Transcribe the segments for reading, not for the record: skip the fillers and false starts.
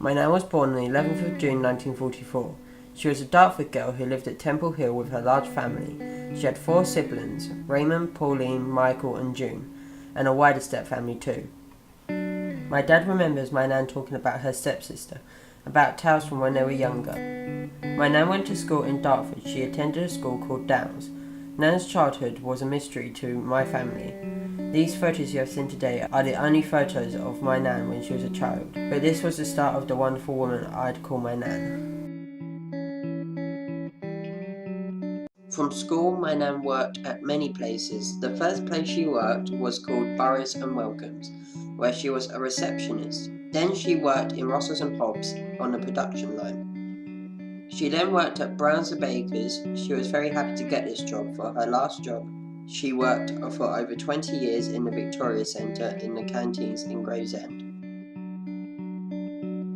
My nan was born on the 11th of June 1944. She was a Dartford girl who lived at Temple Hill with her large family. She had 4 siblings, Raymond, Pauline, Michael and June, and a wider step family too. My dad remembers my nan talking about her stepsister, about tales from when they were younger. My nan went to school in Dartford. She attended a school called Downs. Nan's childhood was a mystery to my family. These photos you have seen today are the only photos of my nan when she was a child, but this was the start of the wonderful woman I'd call my nan. From school, my nan worked at many places. The first place she worked was called Burris and Welcomes, where she was a receptionist. Then she worked in Ross's and Hobbs on the production line. She then worked at Browns and Bakers. She was very happy to get this job. For her last job, she worked for over 20 years in the Victoria Centre in the canteens in Gravesend.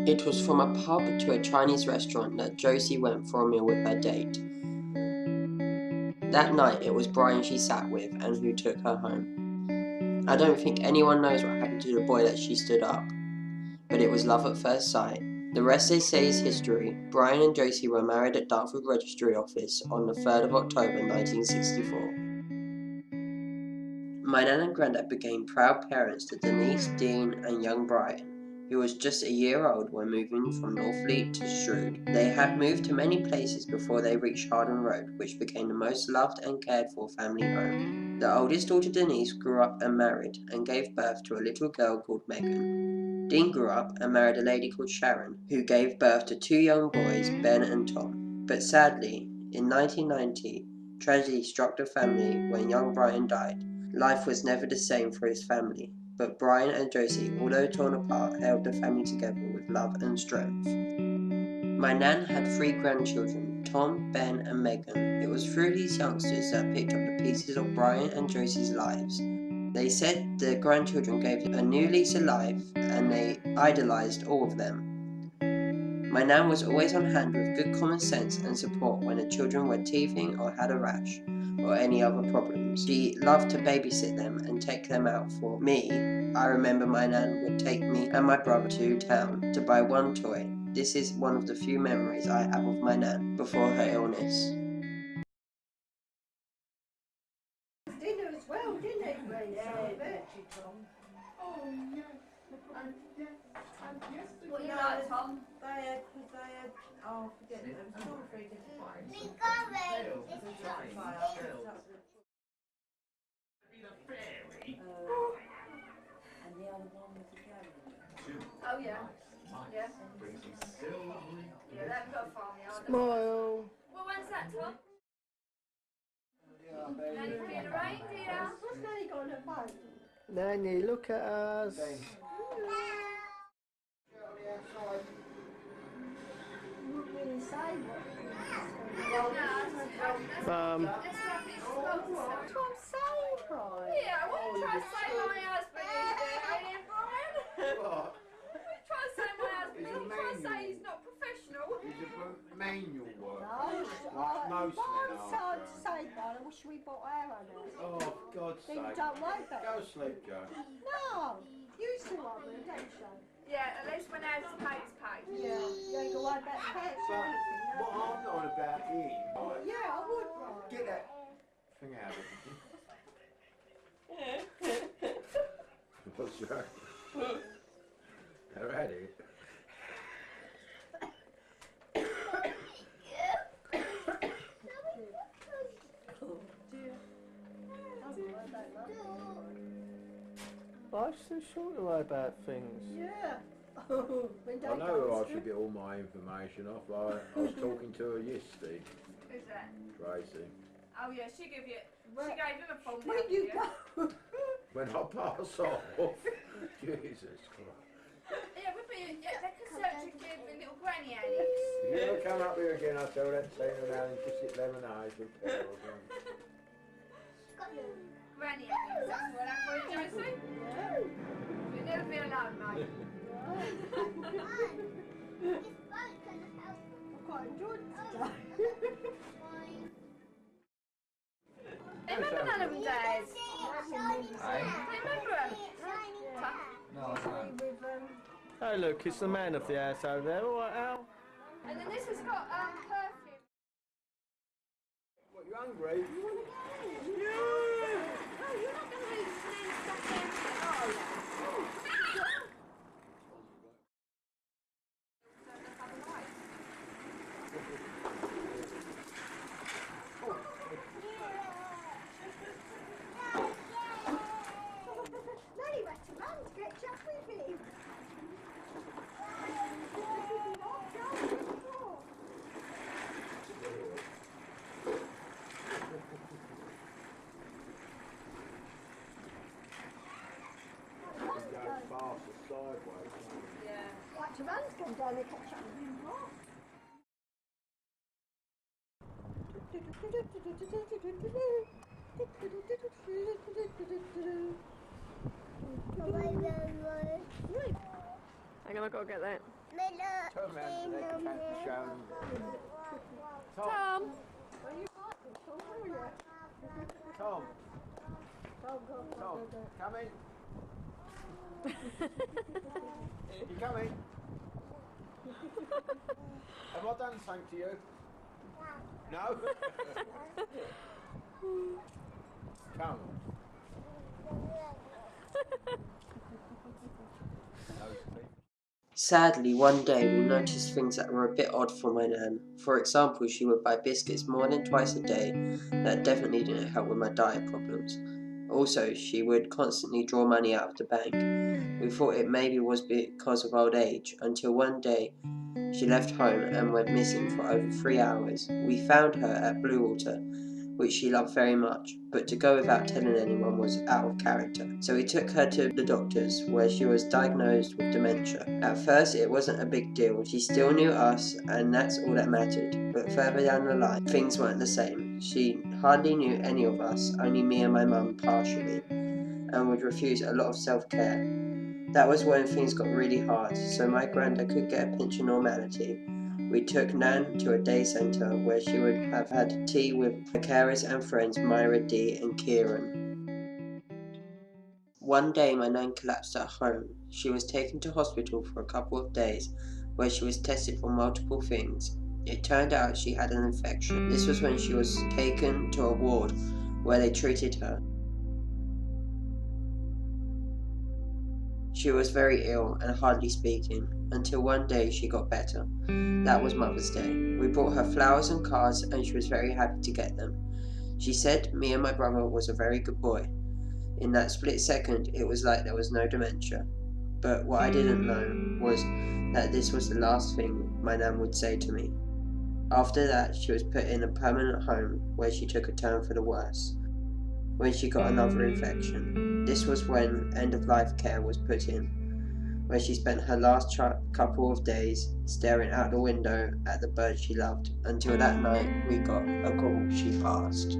It was from a pub to a Chinese restaurant that Josie went for a meal with her date. That night it was Brian she sat with and who took her home. I don't think anyone knows what happened to the boy that she stood up, but it was love at first sight. The rest they say is history. Brian and Josie were married at Dartford Registry Office on the 3rd of October 1964. My nan and granddad became proud parents to Denise, Dean and young Brian, who was just a year old when moving from Northfleet to Strood. They had moved to many places before they reached Harden Road, which became the most loved and cared for family home. The oldest daughter Denise grew up and married and gave birth to a little girl called Megan. Dean grew up and married a lady called Sharon, who gave birth to 2 young boys, Ben and Tom. But sadly, in 1990, tragedy struck the family when young Brian died. Life was never the same for his family, but Brian and Josie, although torn apart, held the family together with love and strength. My nan had 3 grandchildren, Tom, Ben and Megan. It was through these youngsters that picked up the pieces of Brian and Josie's lives. They said the grandchildren gave a new lease of life and they idolised all of them. My nan was always on hand with good common sense and support when the children were teething or had a rash or any other problems. She loved to babysit them and take them out. For me, I remember my nan would take me and my brother to town to buy one toy. This is one of the few memories I have of my nan before her illness. Dinner as well, didn't it? Oh, yeah. What you like, Tom? They had, oh, forget them. 2 or 3 different ones. We got it. And the other one was a gallery. Oh yeah. Yeah. Yeah, that's got a farmyard. Smile. Well, when's that, Tom? Nanny being a reindeer. What's Nanny got on her phone? Nanny, look at us. Wouldn't really say what Mum. That's That's what I'm saying, Brian. yeah, I want to try to say my husband is there, ain't it, Brian? What? I want to try to say my husband. I want to try to say he's not professional. It's a manual work. No, Like most what men I'm are. trying to say, Brian, I wish we bought our own house. Oh, for God's Then you sake. don't like that. Go to sleep, Joe. No, you still want me, don't you? Yeah, at least when ours is paid, it's paid. Yeah, you ain't gonna worry about pets or But anything, what no? I'm not about is, right, Yeah, I would, Brian. get that thing out of it. What's that? They're at it. Life's so short to worry about things. Yeah. I know who I should get all my information off. I was talking to her yesterday, Who's that? Tracy. Oh yeah, she gave you. She gave him a phone. When number, you yeah. go. When I pass off, Jesus Christ. Yeah, we'll be. Yeah, they can search and give a little granny Alex. If you ever come up here again, I'll tell that Tina now and just sit lemonade with her again. Granny Alex. That's what I'm for you, Josie. You'll never be alone, mate. I quite enjoyed it today. Remember none of them days? Aye. Remember them? No, I don't. With, Hey, Luke, it's the man of the house over there. All right, Al? And then this has got perfume. What, you hungry? Oh, you're not going to eat and then stuff down, are you? Nelly went to run to get Jack with him. Like to run to come down and catch up with him. Hang on, I've got to get that. Turn around so they can show them. Tom! Tom, come in. You coming? Have I done something to you? No? Come on. Sadly, one day we noticed things that were a bit odd for my nan. For example, she would buy biscuits more than twice a day. That definitely didn't help with my diet problems. Also, she would constantly draw money out of the bank. We thought it maybe was because of old age, until one day she left home and went missing for over 3 hours. We found her at Bluewater, which she loved very much, but to go without telling anyone was out of character. So we took her to the doctors, where she was diagnosed with dementia. At first it wasn't a big deal, she still knew us and that's all that mattered, but further down the line, things weren't the same. She hardly knew any of us, only me and my mum partially, and would refuse a lot of self-care. That was when things got really hard, so my granddad could get a pinch of normality. We took Nan to a day centre where she would have had tea with her carers and friends Myra, Dee and Kieran. One day my Nan collapsed at home. She was taken to hospital for a couple of days where she was tested for multiple things. It turned out she had an infection. This was when she was taken to a ward where they treated her. She was very ill and hardly speaking, until one day she got better. That was Mother's Day. We brought her flowers and cards and she was very happy to get them. She said me and my brother was a very good boy. In that split second, it was like there was no dementia. But what I didn't know was that this was the last thing my nan would say to me. After that, she was put in a permanent home where she took a turn for the worse. When she got another infection. This was when end-of-life care was put in, where she spent her last couple of days staring out the window at the bird she loved, until that night we got a call she passed.